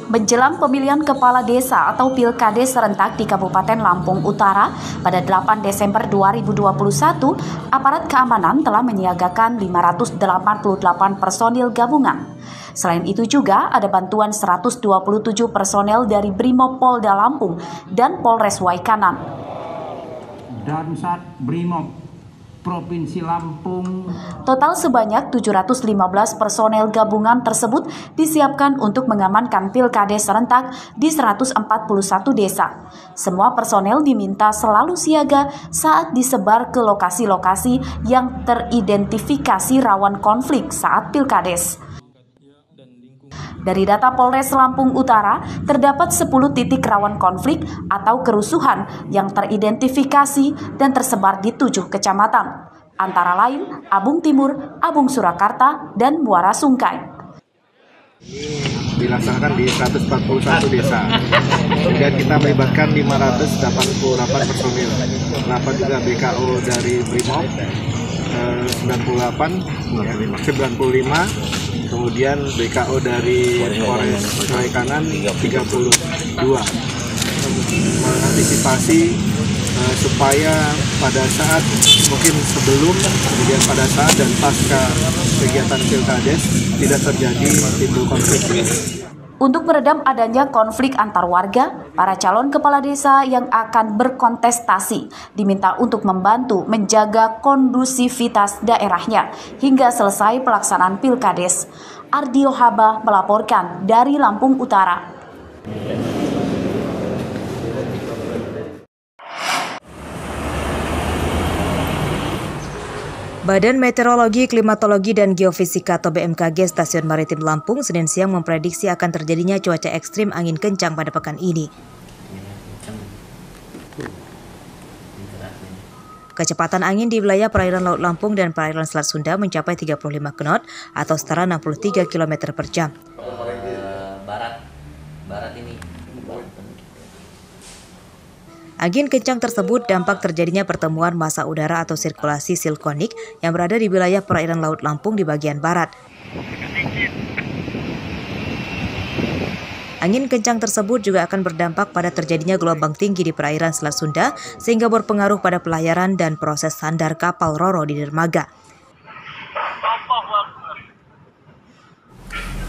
Menjelang pemilihan kepala desa atau Pilkades serentak di Kabupaten Lampung Utara pada 8 Desember 2021, aparat keamanan telah menyiagakan 588 personil gabungan. Selain itu juga ada bantuan 127 personel dari Brimopolda Lampung dan Polres Waikanan. Dan saat Brimob Provinsi Lampung. Total sebanyak 715 personel gabungan tersebut disiapkan untuk mengamankan Pilkades serentak di 141 desa. Semua personel diminta selalu siaga saat disebar ke lokasi-lokasi yang teridentifikasi rawan konflik saat Pilkades. Dari data Polres Lampung Utara, terdapat 10 titik rawan konflik atau kerusuhan yang teridentifikasi dan tersebar di 7 kecamatan, antara lain Abung Timur, Abung Surakarta, dan Muara Sungkai. Dilaksanakan di 141 desa. Kemudian kita melibatkan 588 personil. Terdapat juga BKO dari Brimob 95, kemudian BKO dari Polres Waikanan 32. Mengantisipasi supaya pada saat mungkin sebelum, kemudian pada saat dan pasca kegiatan Pilkades tidak terjadi timbul konflik. Untuk meredam adanya konflik antar warga, para calon kepala desa yang akan berkontestasi diminta untuk membantu menjaga kondusivitas daerahnya hingga selesai pelaksanaan Pilkades. Ardio Haba melaporkan dari Lampung Utara. Badan Meteorologi, Klimatologi, dan Geofisika atau BMKG Stasiun Maritim Lampung Senin siang memprediksi akan terjadinya cuaca ekstrim angin kencang pada pekan ini. Kecepatan angin di wilayah perairan Laut Lampung dan perairan Selat Sunda mencapai 35 knot atau setara 63 km per jam. Barat ini. Angin kencang tersebut dampak terjadinya pertemuan massa udara atau sirkulasi siklonik yang berada di wilayah perairan Laut Lampung di bagian barat. Angin kencang tersebut juga akan berdampak pada terjadinya gelombang tinggi di perairan Selat Sunda sehingga berpengaruh pada pelayaran dan proses sandar kapal Roro di dermaga.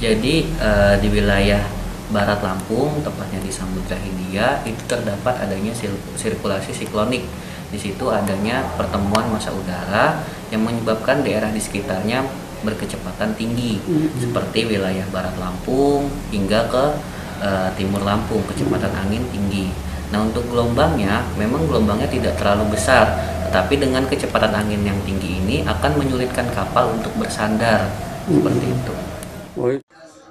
Jadi di wilayah Barat Lampung, tepatnya di Samudra Hindia, itu terdapat adanya sirkulasi siklonik. Di situ adanya pertemuan massa udara yang menyebabkan daerah di sekitarnya berkecepatan tinggi, seperti wilayah Barat Lampung hingga ke Timur Lampung, kecepatan angin tinggi. Nah, untuk gelombangnya, memang gelombangnya tidak terlalu besar, tetapi dengan kecepatan angin yang tinggi ini akan menyulitkan kapal untuk bersandar, seperti itu.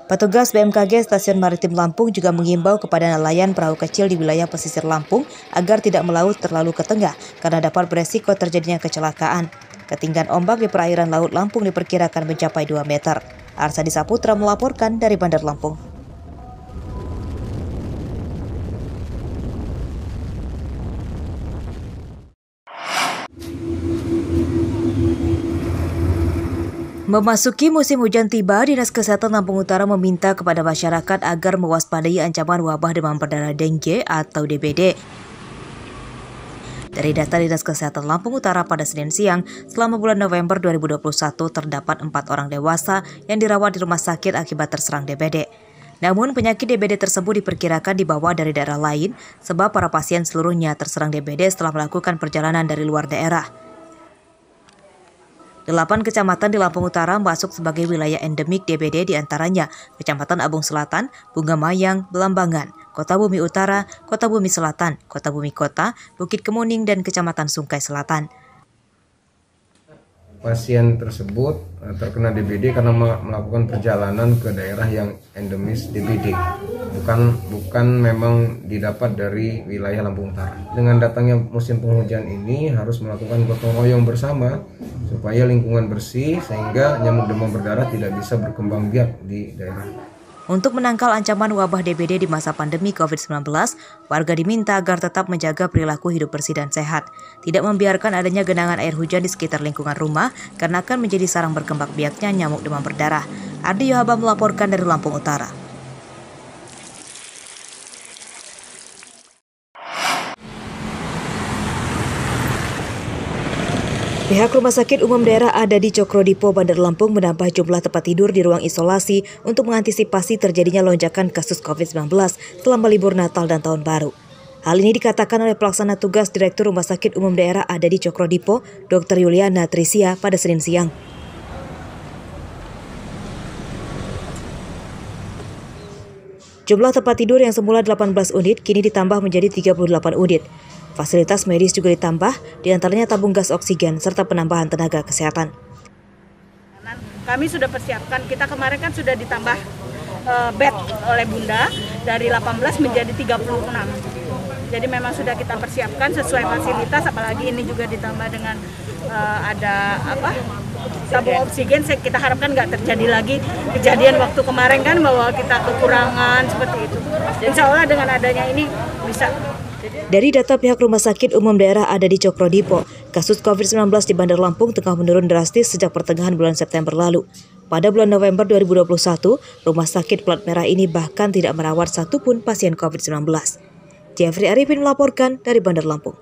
Petugas BMKG Stasiun Maritim Lampung juga mengimbau kepada nelayan perahu kecil di wilayah pesisir Lampung agar tidak melaut terlalu ke tengah karena dapat beresiko terjadinya kecelakaan. Ketinggian ombak di perairan Laut Lampung diperkirakan mencapai 2 meter. Arsadi Saputra melaporkan dari Bandar Lampung. Memasuki musim hujan tiba, Dinas Kesehatan Lampung Utara meminta kepada masyarakat agar mewaspadai ancaman wabah demam berdarah dengue atau DBD. Dari data Dinas Kesehatan Lampung Utara pada Senin siang, selama bulan November 2021 terdapat 4 orang dewasa yang dirawat di rumah sakit akibat terserang DBD. Namun penyakit DBD tersebut diperkirakan dibawa dari daerah lain sebab para pasien seluruhnya terserang DBD setelah melakukan perjalanan dari luar daerah. 8 kecamatan di Lampung Utara masuk sebagai wilayah endemik DBD, diantaranya Kecamatan Abung Selatan, Bunga Mayang, Belambangan, Kota Bumi Utara, Kota Bumi Selatan, Kota Bumi Kota, Bukit Kemuning, dan Kecamatan Sungkai Selatan. Pasien tersebut terkena DBD karena melakukan perjalanan ke daerah yang endemis DBD, bukan memang didapat dari wilayah Lampung Utara. Dengan datangnya musim penghujan ini harus melakukan gotong royong bersama supaya lingkungan bersih sehingga nyamuk demam berdarah tidak bisa berkembang biak di daerah. Untuk menangkal ancaman wabah DBD di masa pandemi COVID-19, warga diminta agar tetap menjaga perilaku hidup bersih dan sehat, tidak membiarkan adanya genangan air hujan di sekitar lingkungan rumah karena akan menjadi sarang berkembang biaknya nyamuk demam berdarah. Ardio Haba melaporkan dari Lampung Utara. Pihak Rumah Sakit Umum Daerah ada di Cokro-Dipo, Bandar Lampung menambah jumlah tempat tidur di ruang isolasi untuk mengantisipasi terjadinya lonjakan kasus COVID-19 selama libur Natal dan Tahun Baru. Hal ini dikatakan oleh pelaksana tugas Direktur Rumah Sakit Umum Daerah ada di Cokro-Dipo, Dr. Yuliana Trisia pada Senin siang. Jumlah tempat tidur yang semula 18 unit kini ditambah menjadi 38 unit. Fasilitas medis juga ditambah, diantaranya tabung gas oksigen serta penambahan tenaga kesehatan. Kami sudah persiapkan, kita kemarin kan sudah ditambah bed oleh Bunda dari 18 menjadi 36. Jadi memang sudah kita persiapkan sesuai fasilitas, apalagi ini juga ditambah dengan ada tabung oksigen. Kita harapkan nggak terjadi lagi kejadian waktu kemarin kan bahwa kita kekurangan seperti itu. Insya Allah dengan adanya ini bisa. Dari data pihak Rumah Sakit Umum Daerah ada di Cokro-Dipo, kasus COVID-19 di Bandar Lampung tengah menurun drastis sejak pertengahan bulan September lalu. Pada bulan November 2021, Rumah Sakit Plat Merah ini bahkan tidak merawat satupun pasien COVID-19. Jeffrey Arifin melaporkan dari Bandar Lampung.